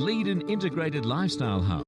Leedon Integrated Lifestyle Hub.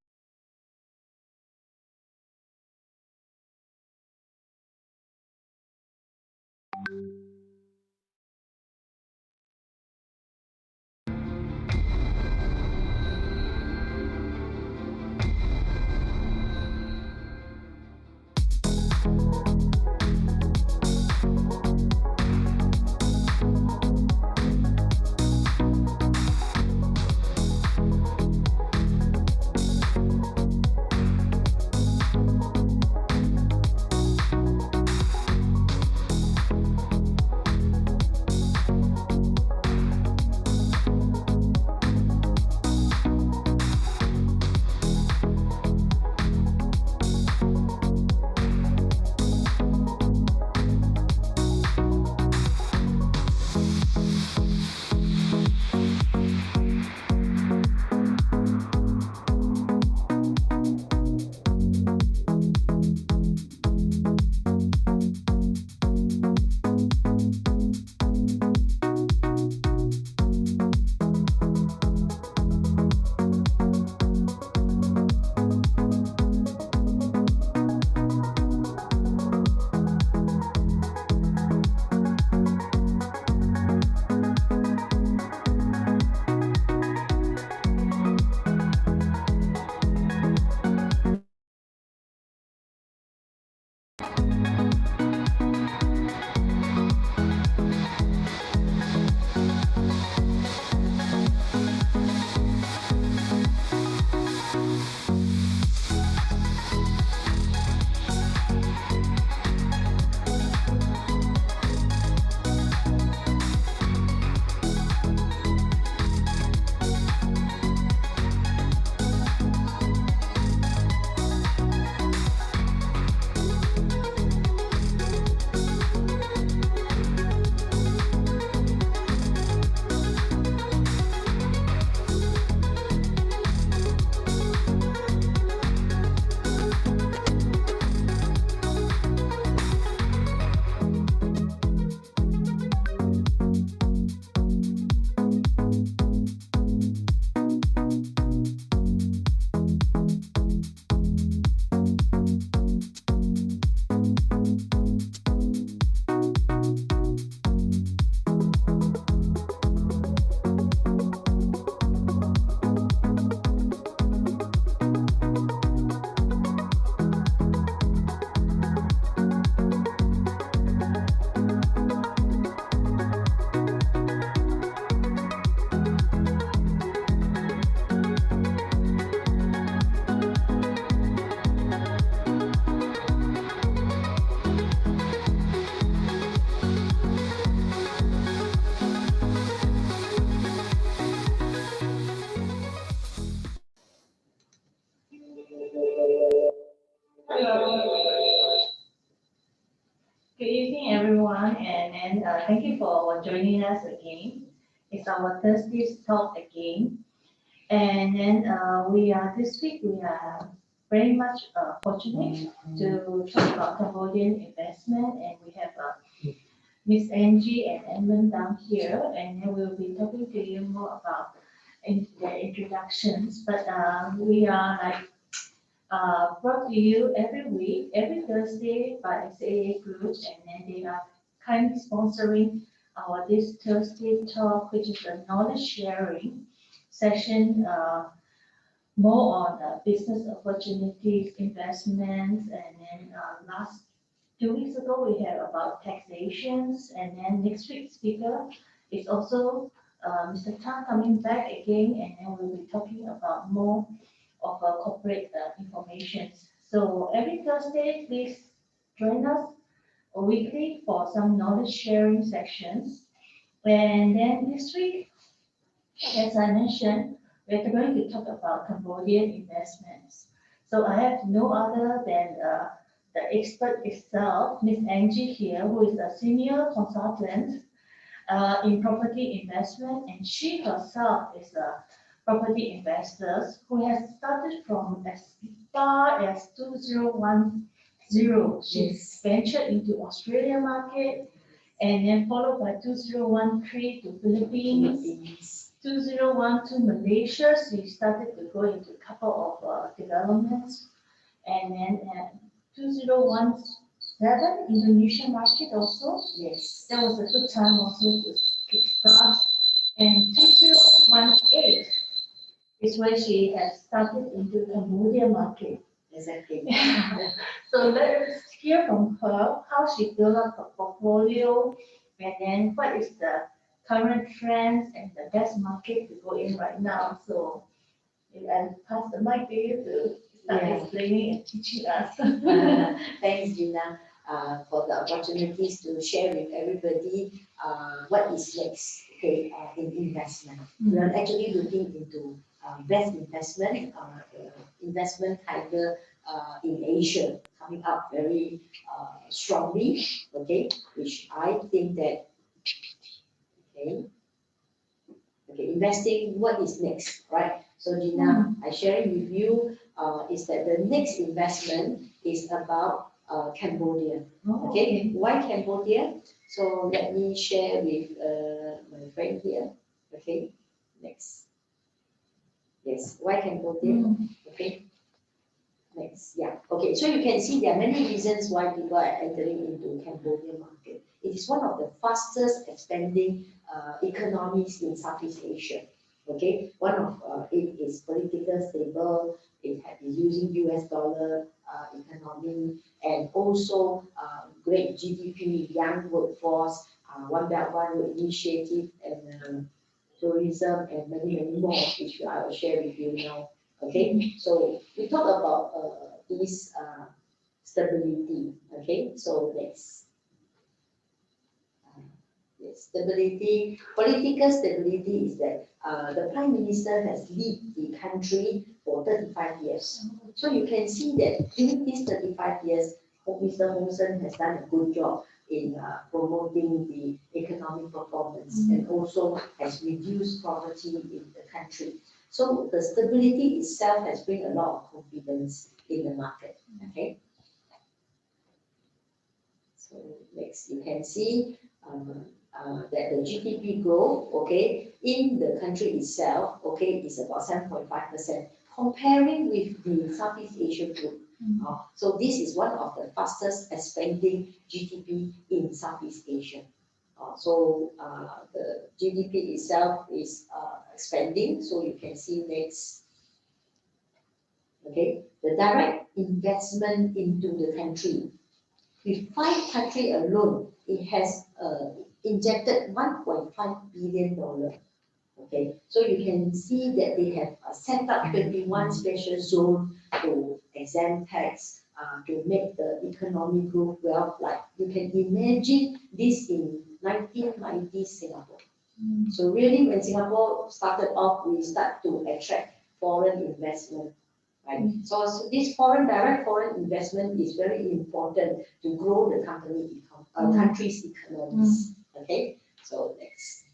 Good evening, everyone, and thank you for joining us again. It's our Thursday talk again, and then we are this week we are very much fortunate to talk about Cambodian investment, and we have Miss Angie and Edmund down here, and then we'll be talking to you more about their introductions. But we are like brought to you every week, every Thursday by SAA groups, and then they are kindly sponsoring our this Thursday talk, which is a knowledge sharing session, more on business opportunities, investments, and then last 2 weeks ago we had about taxations, and then next week's speaker is also Mr. Tan coming back again, and then we'll be talking about more of corporate information. So every Thursday, please join us weekly for some knowledge sharing sessions. And then this week, as I mentioned, we're going to talk about Cambodian investments. So I have no other than the expert itself, Miss Angie here, who is a senior consultant in property investment, and she herself is a property investor who has started from as far as 2010. She's ventured into Australia market, and then followed by 2013 to Philippines, 2001 to Malaysia, we started to go into a couple of developments. And then 2017, Indonesian market also. Yes. That was a good time also to kickstart. And 2018 is when she has started into Cambodia market. Exactly. So let's hear from her how she built up her portfolio and then what is the current trends and the best market to go in right now. So I'll pass the mic to you to start explaining and teaching us. Thanks, Gina, for the opportunities to share with everybody what is next, okay, in investment. We are actually looking into best investment, investment tiger in Asia coming up very strongly, okay, which I think that, okay, investing, what is next, right? So Gina, I sharing with you is that the next investment is about Cambodia. Okay, why Cambodia? So let me share with my friend here. Okay, next. Yes, why Cambodia? Okay, next. Yeah. Okay, so you can see there are many reasons why people are entering into Cambodia market. It is one of the fastest expanding economies in Southeast Asia. Okay, one of it is political stable. It is using US dollar economy, and also great GDP, young workforce, One Belt One Road initiative, and tourism, and many more, which I will share with you now. Okay, so we talk about this stability. Okay, so let's. Yes, stability, political stability is that the Prime Minister has led the country for 35 years. So you can see that during these 35 years, Mr. Hun Sen has done a good job in promoting the economic performance and also has reduced poverty in the country. So the stability itself has bring a lot of confidence in the market. Okay. So next, you can see that the GDP growth, okay, in the country itself, okay, is about 7.5%, comparing with the Southeast Asia group. So this is one of the fastest expanding GDP in Southeast Asia. So the GDP itself is expanding. So you can see next. Okay, the direct investment into the country. With 5 countries alone, it has injected $1.5 billion. Okay, so you can see that they have set up 21 special zones to exempt tax, to make the economy grow well. Like you can imagine this in 1990 Singapore. So really, when Singapore started off, we start to attract foreign investment. Right? So this direct foreign investment is very important to grow the country's economies. Okay, so next.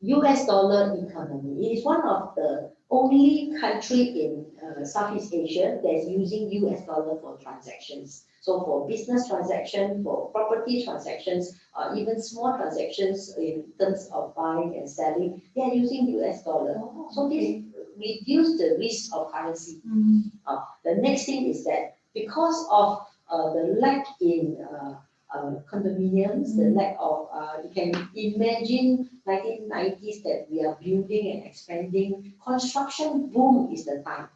US dollar economy. It is one of the only country in Southeast Asia that is using US dollar for transactions. So for business transaction, for property transactions, even small transactions in terms of buying and selling, they are using US dollar. So this reduce the risk of currency. The next thing is that because of the lack in condominiums, the lack of, you can imagine 1990s that we are building and expanding, construction boom is the time.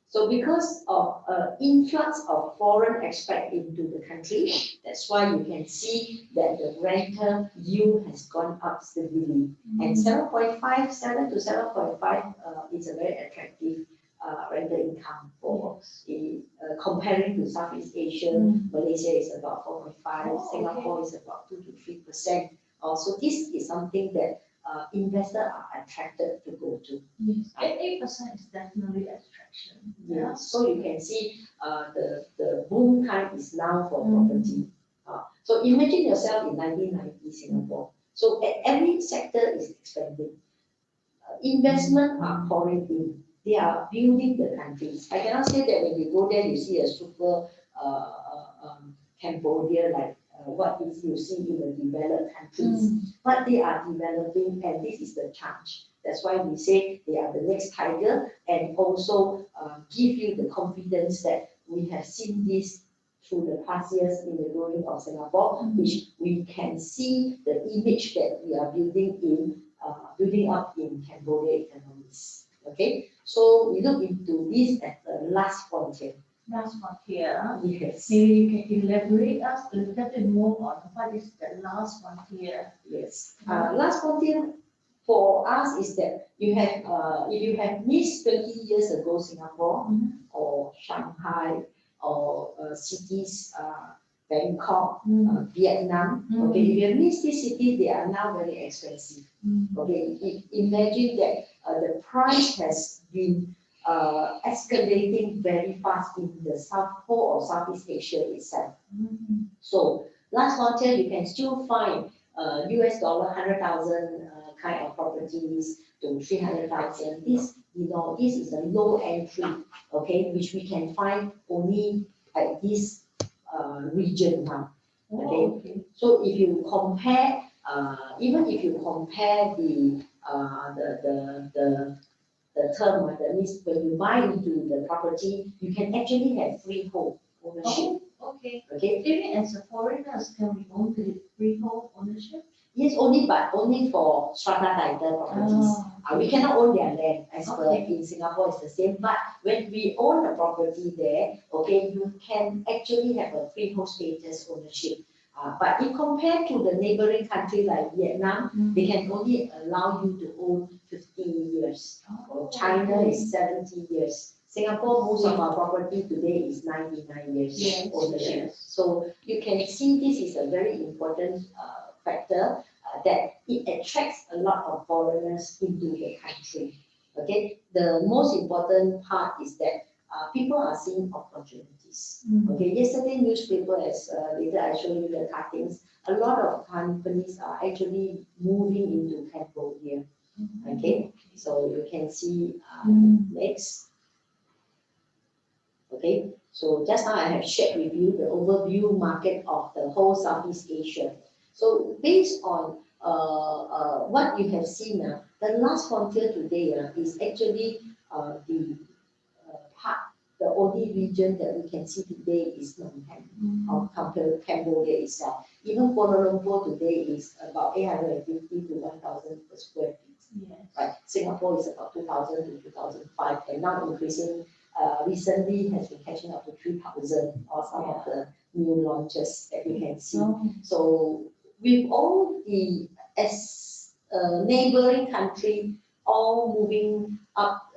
So because of influx of foreign expat into the country, that's why you can see that the rental yield has gone up steadily. And 7.5 to 7.5 is a very attractive rental income for comparing to Southeast Asia. Malaysia is about 4.5, Singapore is about 2 to 3%. So this is something that investors are attracted to go to. Yes, 8% is definitely attraction. Yeah. So you can see the boom time is now for property. So imagine yourself in 1990 Singapore. So every sector is expanding. Investment are pouring in. They are building the countries. I cannot say that when you go there, you see a super Cambodia like what is you see in the developed countries. But they are developing, and this is the challenge. That's why we say they are the next tiger, and also give you the confidence that we have seen this through the past years in the growing of Singapore, which we can see the image that we are building up in Cambodia economies. Okay, so we look into this as the last frontier. Last frontier. Yes. Maybe you can elaborate us a little bit more on what is the last frontier. Yes. Last frontier for us is that you have, if you have missed 20 years ago Singapore or Shanghai or cities, Bangkok, Vietnam. Okay, if you have missed these cities, they are now very expensive. Okay, imagine that the price has been escalating very fast in the whole of Southeast Asia itself. So last frontier, you can still find US dollar 100,000 kind of properties to 300,000. This, this is a low entry, okay, which we can find only at this region now. Okay, so if you compare, even if you compare the term, that means when you buy into the property, you can actually have freehold ownership. Okay. Okay. Even as a foreigners, can we own the freehold ownership? Yes, only for strata title properties. We cannot own their land as per in Singapore it's the same. But when we own a property there, okay, you can actually have a freehold status ownership. But if compared to the neighboring country like Vietnam, they can only allow you to own 50 years. China is 70 years. Singapore, most of our property today is 99 years ownership. So you can see this is a very important factor that it attracts a lot of foreigners into the country. Okay, the most important part is that people are seeing opportunities. Okay, yesterday newspaper, as later I show you the cuttings, a lot of companies are actually moving into Cambodia. Okay, so you can see next. Okay, so just now I have shared with you the overview market of the whole Southeast Asia. So based on what you have seen, the last frontier today is actually the only region that we can see today is Phnom Penh, compared to Cambodia itself. Even Kuala Lumpur today is about 850 to 1,000 per square feet. Right? Singapore is about 2,000 to 2,005, and now increasing. Recently has been catching up to 3,000 or some of the new launches that we can see. So with all the neighboring country all moving up,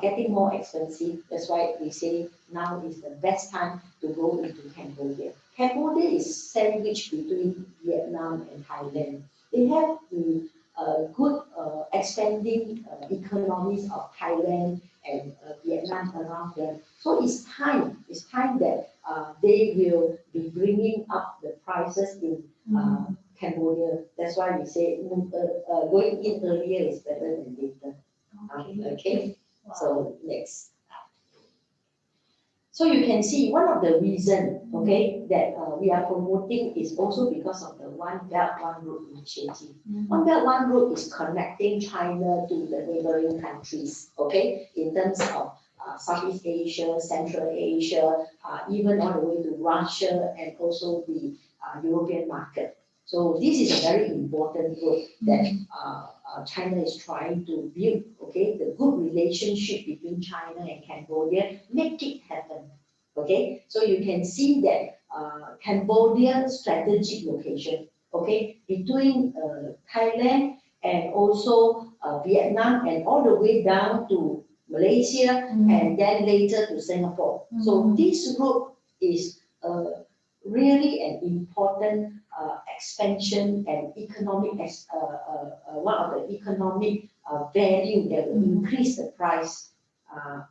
getting more expensive, that's why we say now is the best time to go into Cambodia. Cambodia is sandwiched between Vietnam and Thailand. They have the good expanding economies of Thailand and Vietnam around them. So it's time that they will be bringing up the prices in Cambodia. That's why we say going in earlier is better than later. Okay. Wow. So next. So you can see one of the reasons, okay, that we are promoting is also because of the One Belt One Road initiative. One Belt One Road is connecting China to the neighboring countries, okay, in terms of Southeast Asia, Central Asia, even all the way to Russia and also the European market. So this is a very important road that China is trying to build, okay, the good relationship between China and Cambodia, make it happen, okay. So you can see that Cambodia's strategic location, okay, between Thailand and also Vietnam and all the way down to Malaysia and then later to Singapore. So this route is really an important expansion and economic, one of the economic value that will increase the price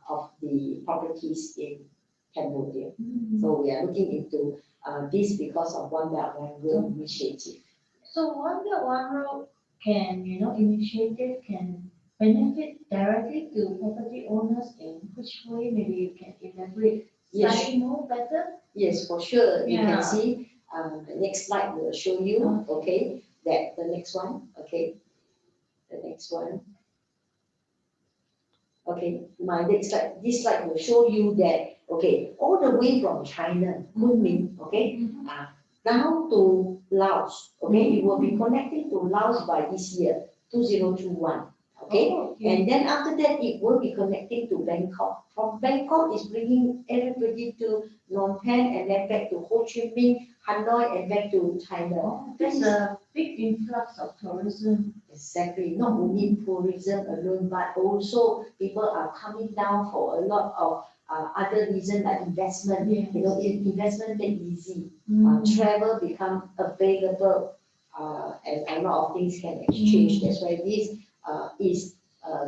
of the properties in Cambodia. So we are looking into this because of One Belt One Road initiative. So One Belt One Road can, initiative can benefit directly to property owners in which way? Maybe you can elaborate slightly more better? Yes, for sure. You can see The next slide will show you, okay, that the next one, okay, the next one. Okay, my next slide, this slide will show you that, okay, all the way from China, Kunming, okay, down to Laos, okay, it will be connecting to Laos by this year, 2021, okay, and then after that, it will be connecting to Bangkok. From Bangkok, it's bringing everybody to Phnom Penh and then back to Ho Chi Minh, Hanoi, and back to China. There's a big influx of tourism. Exactly, not only tourism alone, but also people are coming down for a lot of other reasons like investment. Yes. You know, investment made easy, travel become available, and a lot of things can exchange. That's why this is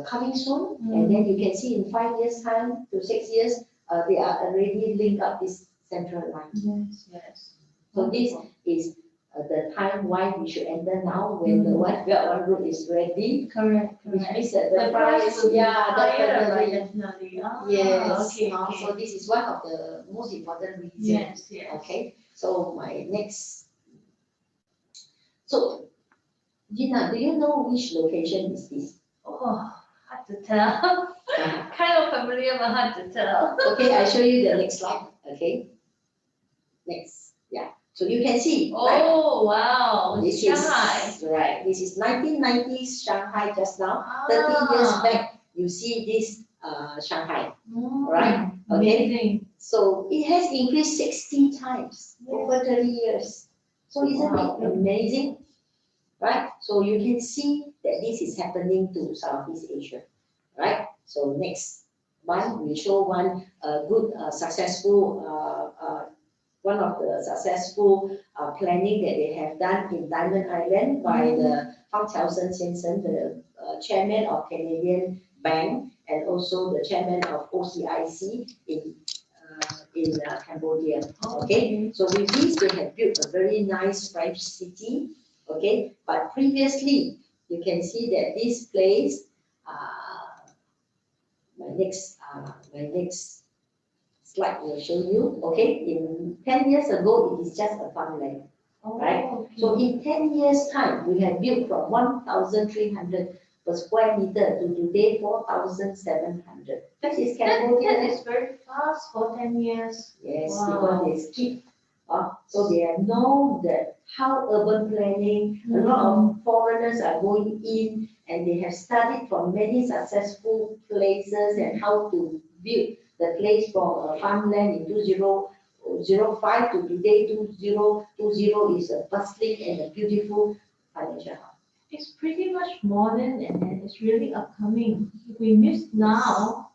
coming soon, and then you can see in 5 years' time to 6 years, they are already linked up this central line. Yes, yes. So this is the time why we should enter now when the One Belt One Road is ready. Correct, Which correct. means that The price will be higher, right, definitely. definitely. Yes. Okay, So okay. this is one of the most important reasons. Yes, yes. Okay. So my next. So Gina, do you know which location is this? Oh, hard to tell. Kind of familiar, but hard to tell. Okay, I show you the next slide. Okay. Next. Yeah. So you can see. Right? Oh, wow. This Shanghai. is right. This is 1990s Shanghai just now. 30 years back, you see this Shanghai, right? Okay. Amazing. So it has increased 60 times over 30 years. So isn't it amazing? Right? So you can see that this is happening to Southeast Asia, right? So next one, we show one good successful one of the successful planning that they have done in Diamond Island by the Fang Qiaosen先生, the chairman of Canadian Bank and also the chairman of OCIC in Cambodia. Okay, so with this they have built a very nice French city. Okay, but previously you can see that this place, my next slide will show you. Okay, in 10 years ago, it is just a farmland, right? Okay. So in 10 years' time, we have built from 1,300 per square meter to today 4,700. That is Cambodia. That is very fast for 10 years. Yes, Wow. because they keep. So they know that how urban planning, a lot of foreigners are going in and they have studied from many successful places and how to build the place from a farmland in 2005 to today 2020 is a bustling and a beautiful financial hub. It's pretty much modern and then it's really upcoming. If we miss now,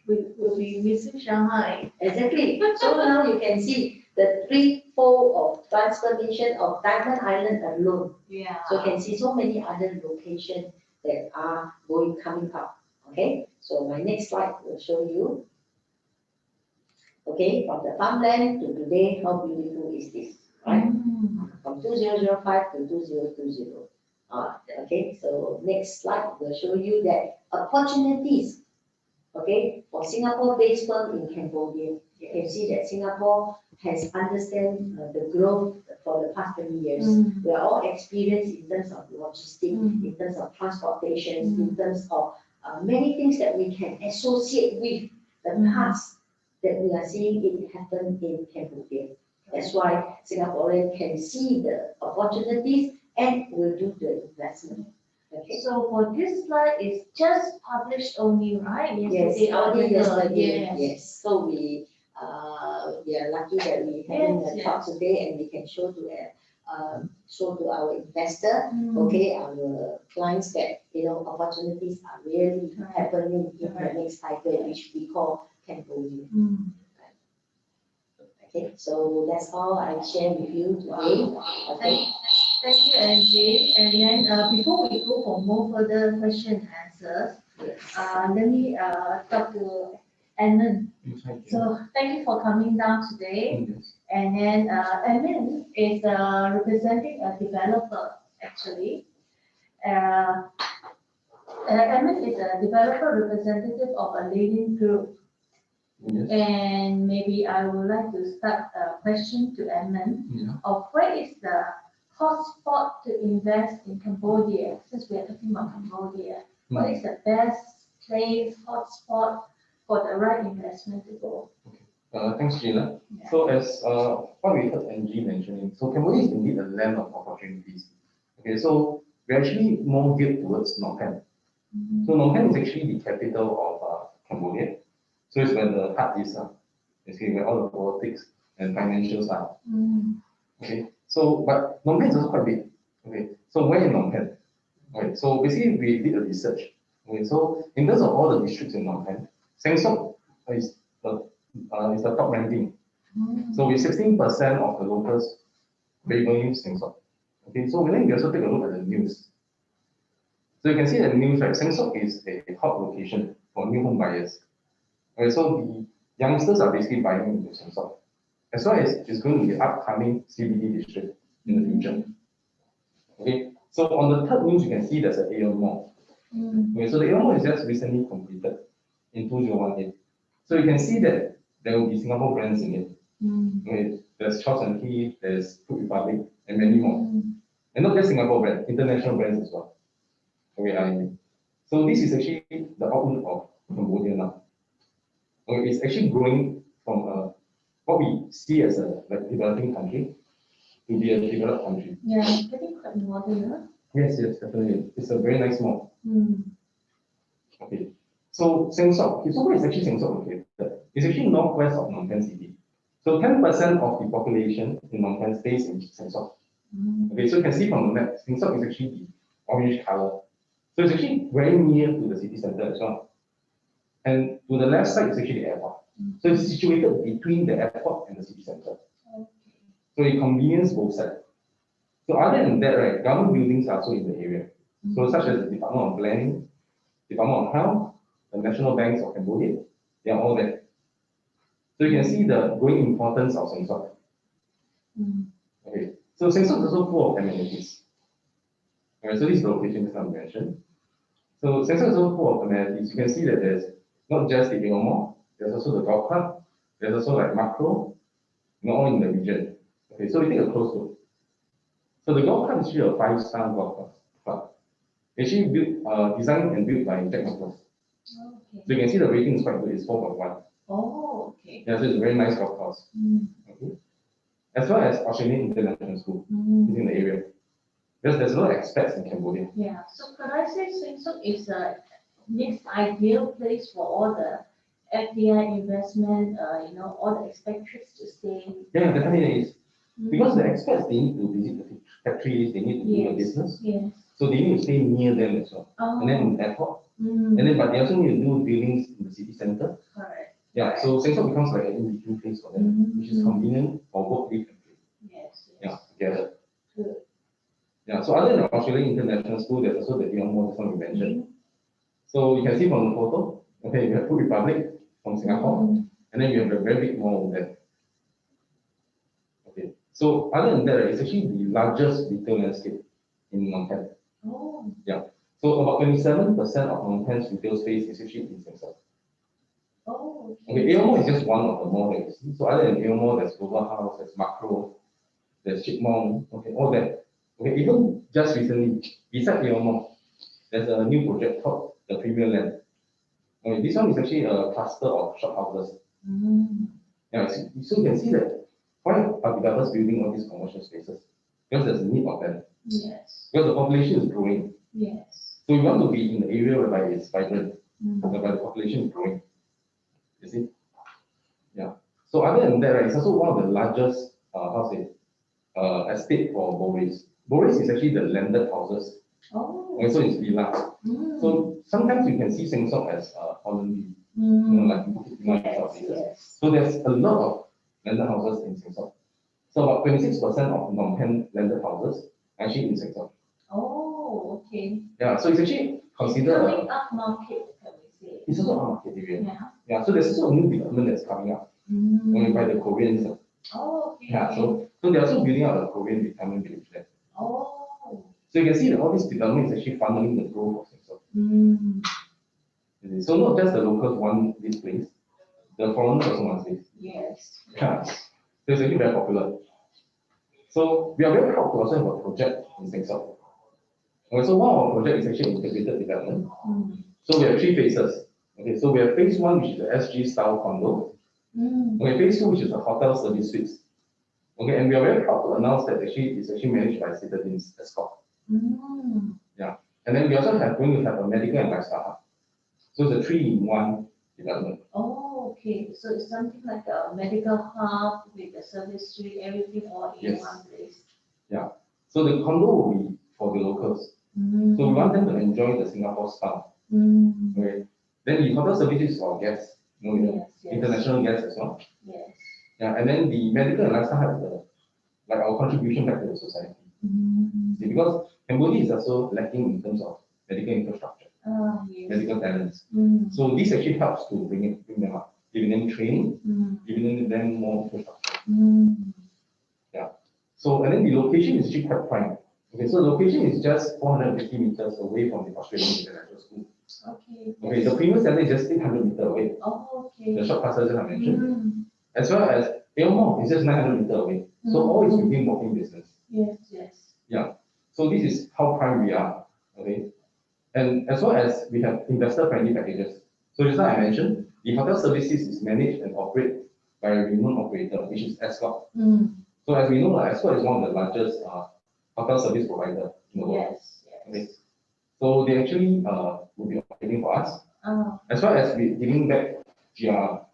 we'll be missing Shanghai. Exactly. So now you can see the threefold of transformation of Diamond Island alone. Yeah. So you can see so many other locations that are coming up. Okay. So my next slide will show you. Okay, from the farmland to today, how beautiful is this, right? From 2005 to 2020. Okay, so next slide will show you that opportunities, okay, for Singapore-based firm in Cambodia. You can see that Singapore has understand the growth for the past 20 years. We are all experienced in terms of logistics, in terms of transportation, in terms of many things that we can associate with the past that we are seeing it happen in Cambodia. That's why Singaporeans can see the opportunities and will do the investment. Okay. So for this slide, it's just published only, right? Yes, only yesterday. Yes. Yes. So we are lucky that we having a talk today and we can show to our investor, okay, our clients that opportunities are really happening in the next cycle, which we call Cambodia. Okay, so that's all I share with you today. Okay. Thank you, Angie. And then before we go for more further question and answers, let me talk to Edmund. So thank you for coming down today. And then Edmund is representing a developer actually. Edmund is a developer representative of a Leedon group. Yes. And maybe I would like to start a question to Edmund Yeah. of where is the hotspot to invest in Cambodia, since we are talking about Cambodia. What is the best place, hotspot for the right investment to go? Thanks, Gina. Yeah. So as what we heard Angie mentioning, so Cambodia is indeed a land of opportunities. Okay, so we're actually more geared towards Phnom Penh. Mhm. So Phnom Penh is actually the capital of Cambodia. So it's where the heart is, basically where all the politics and financials are. Mm. Okay, so but Phnom Penh is also quite big. Okay, so where in Phnom Penh? Okay, so basically we did a research. Okay, so in terms of all the districts in Phnom Penh, Sengsok is the top ranking. Mm. So with 16% of the locals favoring Sengsok. Okay, so then you also take a look at the news. So you can see that the news, right? Sengsok is a hot location for new home buyers. Okay, so the youngsters are basically buying into Sengsok, as well as it's going to be upcoming CBD district in the future. Okay, so on the third news, you can see there's an Aeon Mall. Mm. Okay, so the Aeon Mall is just recently completed in 2018. So you can see that there will be Singapore brands in it. Mm. Okay, there's Charles and Keith, there's Food Republic, and many more. Mm. And not just Singapore brands, international brands as well. Okay, so this is actually the outlook of Cambodia now. Okay, it's actually growing from what we see as a developing country to be a developed country. Yeah, getting quite modern. Yes, definitely. It's a very nice mall. Mm. Okay, so Sengsok, okay, so where is actually Sengsok located? It's actually northwest of Phnom Penh City. So 10% of the population in Phnom Penh stays in Sengsok. Mm. Okay, so you can see from the map, Sengsok is actually the orange color. So it's actually very near to the city center as well. And to the left side is actually the airport. So it's situated between the airport and the city center. Okay. So it convenience both sides. So other than that, right, government buildings are also in the area. So such as the Department of Planning, Department of Health, the National Banks of Cambodia, they are all there. So you can see the growing importance of Sengsok. Mm. Okay, so Sengsok is also full of amenities. Okay, so this is the location that I mentioned. So Sengsok is also full of amenities. You can see that there's not just the Aeon Mall, there's also the golf club, there's also like macro, all in the region. Okay, so we take a close look. So the golf club is actually a 5-star golf club. Actually built, designed and built by Jack Nicklaus. Okay. So you can see the rating is quite good, it's 4.1. Oh, okay. Yeah, so it's a very nice golf course. Mm. Okay. As well as Australian International School is in the area. Because there's a lot of expats in Cambodia. Yeah, so could I say Sengsok is a next ideal place for all the FDI investment, all the expatriates to stay? Yeah, definitely it is. Mm. Because the expats, they need to visit the factories, they need to do a business. Yes. So they need to stay near them as well. Oh. And then in the airport. Mm. And then, but they also need to do dealings in the city center. Correct. Yeah, so Sengsok becomes like an in-between place for them, which is convenient for both live and play. Yes. Yeah, together. Good. Yeah, so other than Australian International School, there's also the Aeon Mall, that's one we mentioned. So you can see from the photo, okay, you have Food Republic from Singapore, and then you have a very big mall over there. Okay, so other than that, right, it's actually the largest retail landscape in Phnom Penh. Oh. Yeah, so about 27% of Phnom Penh's retail space is actually in Sengsok. Oh, Okay, Aeon Mall is just one of the malls that you see. So other than Aeon Mall, there's Global House, there's Macro, there's Chip Mall, okay, all that. Okay, even just recently, beside Aeon Mall, there's a new project called the Premier Land. Okay, this one is actually a cluster of shop houses. Mm. Yeah, so you can see that why are developers building all these commercial spaces? Because there's a need of them. Yes. Because the population is growing. Yes. So we want to be in the area whereby it's vibrant, Mm. whereby the population is growing. You see? Yeah. So other than that, right, it's also one of the largest, estate for Boris. Boris is actually the landed houses. Oh. Okay, so it's villas. Mm. So sometimes you can see Sengsok as Holland, Mm. like Bukit Timah and stuff like that. Yes. So there's a lot of landed houses in Sengsok. So about 26% of Phnom Penh landed houses are actually in Sengsok. Oh, okay. Yeah, so it's actually It's considered coming up market, can we say? it's also a market area. Yeah. Yeah, so there's also a new development that's coming up by the Koreans. Oh, okay. Yeah, so they're also building out a Korean retirement village there. Oh. So you can see that all this development is actually funneling the growth of Sengsok. Mm. So not just the locals want this place, The foreigners also want space. Yes. Yeah. So it's actually very popular. So we are very proud to also have a project in Singapore. Okay, so one of our projects is actually integrated development. Mm. So we have three phases. Okay, so we have phase one, which is the SG style condo. Mm. Okay, phase two, which is the hotel service suites. Okay, and we are very proud to announce that it's actually managed by Citadines Escort. Mm. And then we also have going to have a medical and lifestyle hub. So it's a 3-in-1 development. Oh, okay. So it's something like a medical hub with a service suite, everything all in Yes. one place. So the condo will be for the locals. Mm. So we want them to enjoy the Singapore style. Mm. Okay. Then the hotel services is for guests, Yes, yes. international guests as well. Yes. And then the medical and lifestyle hub is like our contribution back to the society. Mm. See, because Cambodia is also lacking in terms of medical infrastructure, Yes. medical talents. Mm. So this actually helps to bring them up, giving them training, Mm. giving them more infrastructure. Mm. So, and then the location is actually quite prime. Okay, so the location is just 450 meters away from the Australian International School. Okay. Okay, Yes. the premium center is just 800 meters away. Oh, okay. The short passages I mentioned, Mm. as well as Aylmore is just 900 meters away. So all is within walking distance. Yes, yes. So this is how prime we are. Okay, and as well as we have investor-friendly packages. So just like I mentioned, the hotel services is managed and operated by a renowned operator, which is Escort. Mm. So as we know, like, Escort is one of the largest hotel service provider in the world. Yes, yes. Okay. So they actually will be operating for us, Oh, as well as we giving back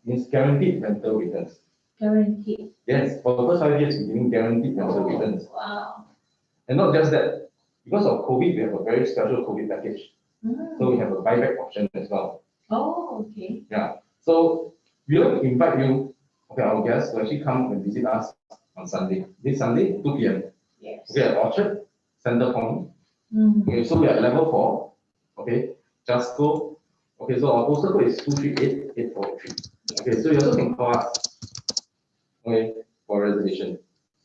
means guaranteed rental returns. guaranteed. Yes, for the first 5 years, we're giving guaranteed rental returns. Wow. And not just that, because of COVID, we have a very special COVID package. Mm. So we have a buyback option as well. Oh, okay. So we like to invite you, okay, our guests to actually come and visit us on Sunday. This Sunday, 2 p.m. Yes. Okay, at Orchard, Centrepoint. Mm. Okay, so we are at level 4. Okay, just go. Okay, so our postal code is 238-843. Okay, so you also can call us, okay, for reservation.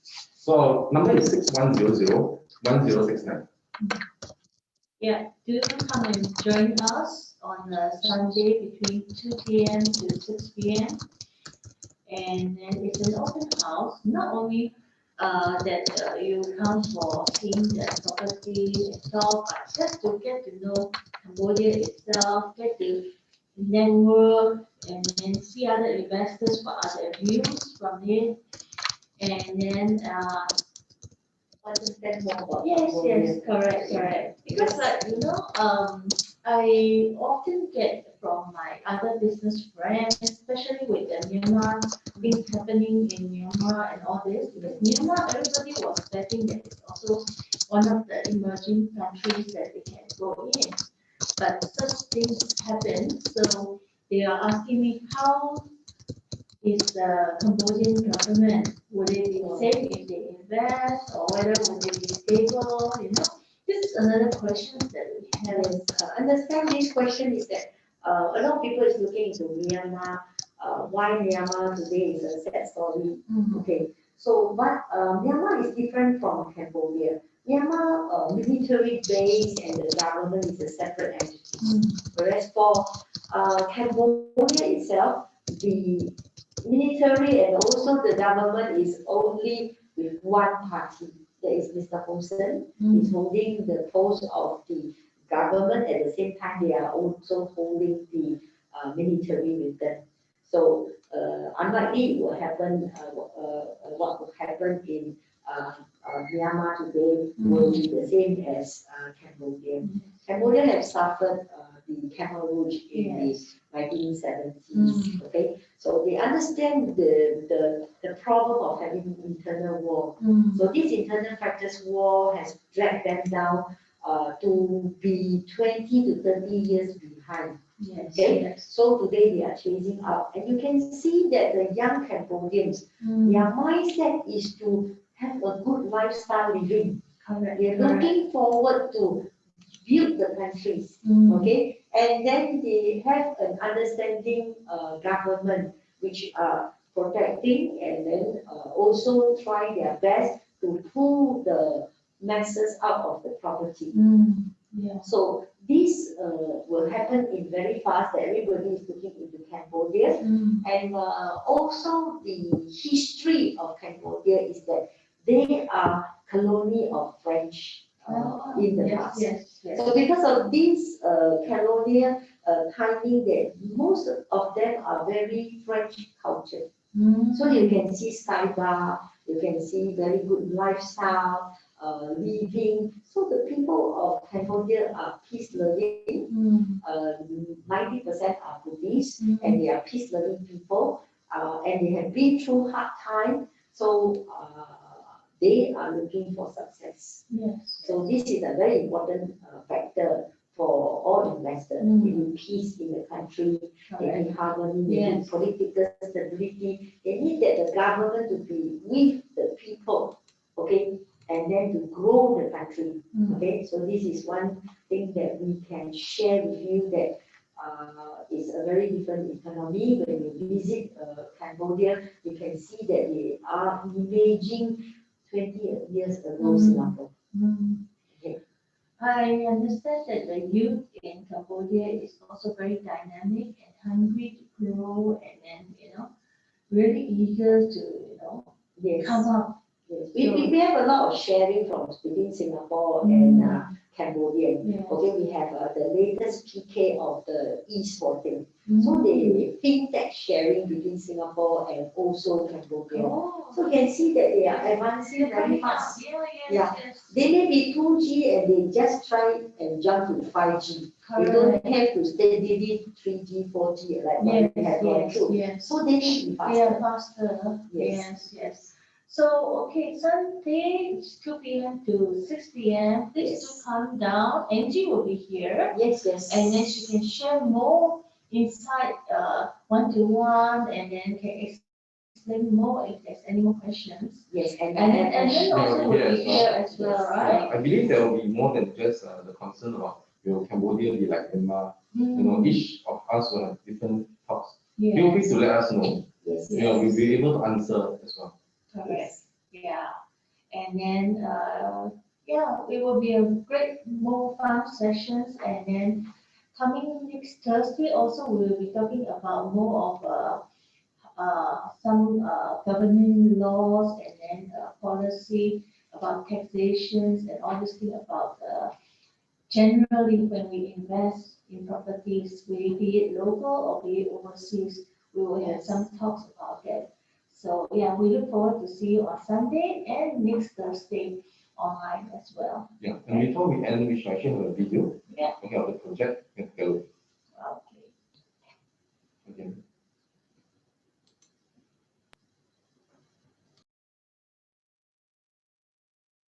So our number is 6100-1069. Yeah, do come and join us on Sunday between 2 p.m. to 6 p.m. And then it's an open house, not only that you come for seeing the property itself, but just to get to know Cambodia itself, get to network and then see other investors for other views from it. And then Understand more about yes, Cambodia. correct. Because I often get from my other business friends, especially with the Myanmar things happening in Myanmar and all this. Because Myanmar, everybody was betting that it's also one of the emerging countries that they can go in. But such things happen, so they are asking me how is the Cambodian government, would it be safe if they invest, or whether would it be stable, This is another question that we have. Yes, understand this question is that a lot of people is looking into Myanmar. Why Myanmar today is a sad story. Mhm. Okay, so but Myanmar is different from Cambodia. Myanmar military base and the government is a separate entity. Whereas for Cambodia itself, the military and also the government is only with one party. That is Mr. Hun is holding the post of the government. At the same time, they are also holding the military with them. So unlikely what will happen in Myanmar today will be the same as Cambodia. Cambodia have suffered the Khmer Rouge in the 1970s. Okay, so they understand the problem of having internal war. So this internal factors war has dragged them down to be 20 to 30 years behind. Okay, so today they are chasing up, and you can see that the young Cambodians, their mindset is to have a good lifestyle living. They're looking forward to build the countries. Okay, and then they have an understanding government which are protecting and then also try their best to pull the masses out of the poverty. Yeah. So this will happen in very fast. That everybody is looking into Cambodia. And also the history of Cambodia is that they are colony of French in the past. Yes, yes. So because of this colonial timing, that most of them are very French culture. So you can see sky bar, you can see very good lifestyle, living. So the people of Cambodia are peace loving. 90% are Buddhist, and they are peace loving people, and they have been through hard time. So they are looking for success. Yes. So this is a very important factor for all investors. They need peace in the country, they need harmony, they need political stability. They need that the government to be with the people, okay, and then to grow the country, okay. So this is one thing that we can share with you, that it's a very different economy. When you visit Cambodia, you can see that they are imaging 20 years ago Singapore. Okay. I understand that the youth in Cambodia is also very dynamic and hungry to grow, and then, really eager to, Yes. come up. Yes. We have a lot of sharing from between Singapore and Cambodia. Yes. Okay, we have the latest PK of the e-sporting. So they fintech sharing between Singapore and also Cambodia. Oh. So you can see that they are advancing very fast. Yes. They may be 2G and they just try and jump to 5G. They don't have to steadily 3G, 4G like what we have gone through. Yes. So they need to be faster. They are faster. Yes. Yes. So, okay, Sunday, 2 p.m. to 6 p.m. Please do come down. Angie will be here. Yes. And then she can share more insight, one-to-one, and then can explain more if there's any more questions. Yes, and then also will be here as well, Yes. right? I believe there will be more than just the concern of, Cambodia be like Myanmar. Each of us will have different thoughts. Feel free to let us know. Yes. We'll be able to answer as well. Correct. Yeah. And then, it will be a great, more fun sessions. And then coming next Thursday, also we will be talking about more of some governing laws, and then policy about taxations and all this thing about generally when we invest in properties, be it local or be it overseas, we will have some talks about that. So yeah, we look forward to see you on Sunday and next Thursday online as well. Yeah, and before we end, we shall actually have a video. Yeah. Okay, of the project. Go. Okay. Okay.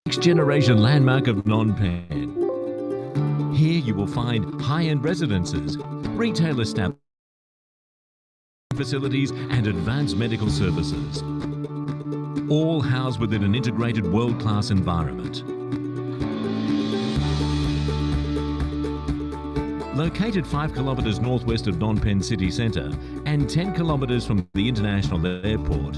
Next generation landmark of Phnom Penh. Here you will find high-end residences, retail establishments, facilities and advanced medical services, all housed within an integrated world-class environment. Located 5 kilometres northwest of Phnom Penh city centre and 10 kilometres from the international airport,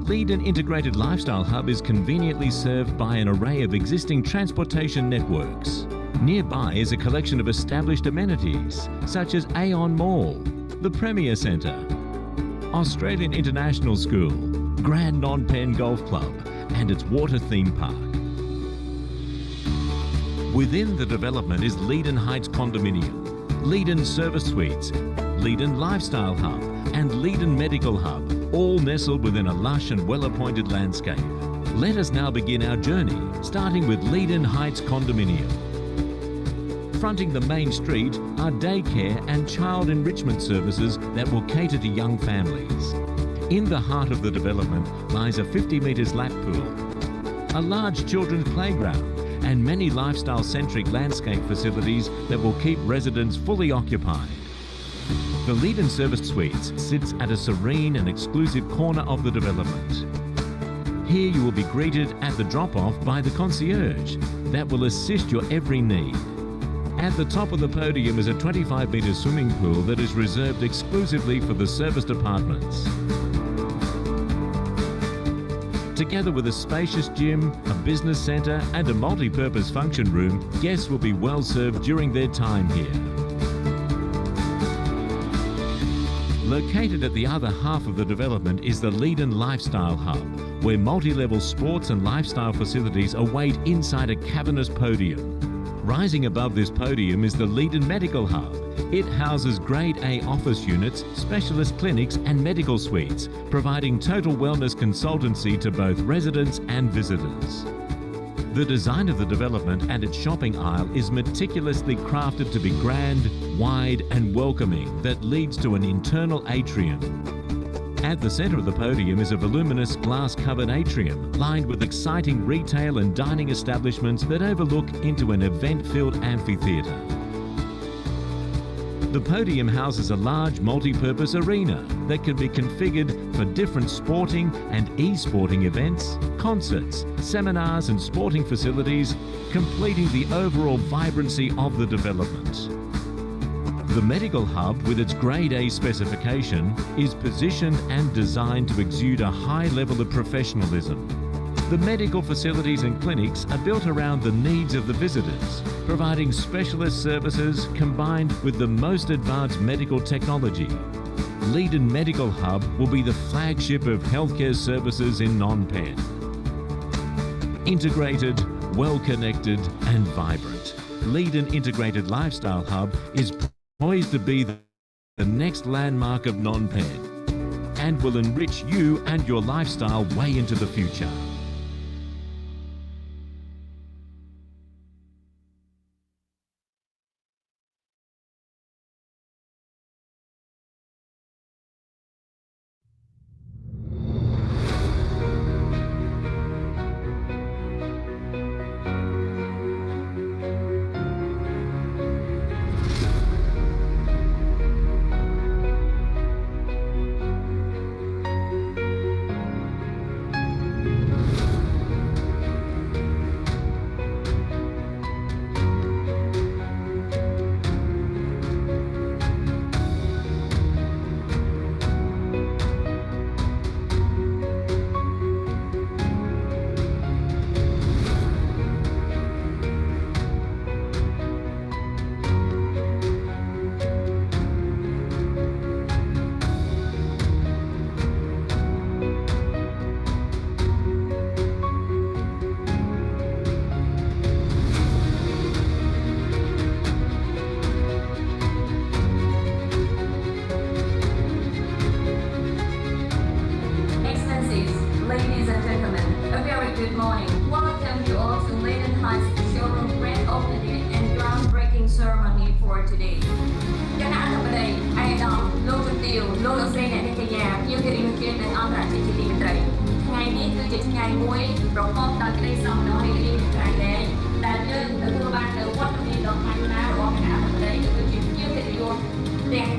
Leedon Integrated Lifestyle Hub is conveniently served by an array of existing transportation networks. Nearby is a collection of established amenities such as Aeon Mall, the Premier Centre, Australian International School, Grand Phnom Penh Golf Club and its water theme park. Within the development is Leedon Heights Condominium, Leedon Service Suites, Leedon Lifestyle Hub and Leedon Medical Hub, all nestled within a lush and well-appointed landscape. Let us now begin our journey, starting with Leedon Heights Condominium. Fronting the main street are daycare and child enrichment services that will cater to young families. In the heart of the development lies a 50 metres lap pool, a large children's playground and many lifestyle-centric landscape facilities that will keep residents fully occupied. The Leedon Service Suites sits at a serene and exclusive corner of the development. Here you will be greeted at the drop-off by the concierge that will assist your every need. At the top of the podium is a 25-metre swimming pool that is reserved exclusively for the serviced apartments. Together with a spacious gym, a business centre and a multi-purpose function room, guests will be well served during their time here. Located at the other half of the development is the Leedon Lifestyle Hub, where multi-level sports and lifestyle facilities await inside a cavernous podium. Rising above this podium is the Leedon Medical Hub. It houses Grade A office units, specialist clinics and medical suites, providing total wellness consultancy to both residents and visitors. The design of the development and its shopping aisle is meticulously crafted to be grand, wide and welcoming that leads to an internal atrium. At the centre of the podium is a voluminous glass-covered atrium lined with exciting retail and dining establishments that overlook into an event-filled amphitheatre. The podium houses a large multi-purpose arena that can be configured for different sporting and e-sporting events, concerts, seminars and sporting facilities, completing the overall vibrancy of the development. The Medical Hub, with its Grade A specification, is positioned and designed to exude a high level of professionalism. The medical facilities and clinics are built around the needs of the visitors, providing specialist services combined with the most advanced medical technology. Leedon Medical Hub will be the flagship of healthcare services in Phnom Penh. Integrated, well-connected and vibrant, Leedon Integrated Lifestyle Hub is poised to be the next landmark of Phnom Penh and will enrich you and your lifestyle way into the future. Ladies and gentlemen, a very good morning. Welcome you all to Leedon Heights showroom grand opening and groundbreaking ceremony for today. គណៈអធិបតីឯកឧត្តមលោកជំទាវលោកលោកស្រីអ្នកនាងកញ្ញាភ្ញៀវកិត្តិយសជាតិនិងអន្តរជាតិជាទីមេត្រីថ្ងៃនេះគឺជាថ្ងៃមួយប្រកបដោយក្តីសោមនស្សរីករាយក្រៃលែងដែលយើងទទួលបាននៅវត្តមានដ៏ខ្លាំងក្លារបស់គណៈអធិបតីគឺជាភ្ញៀវកិត្តិយសទាំង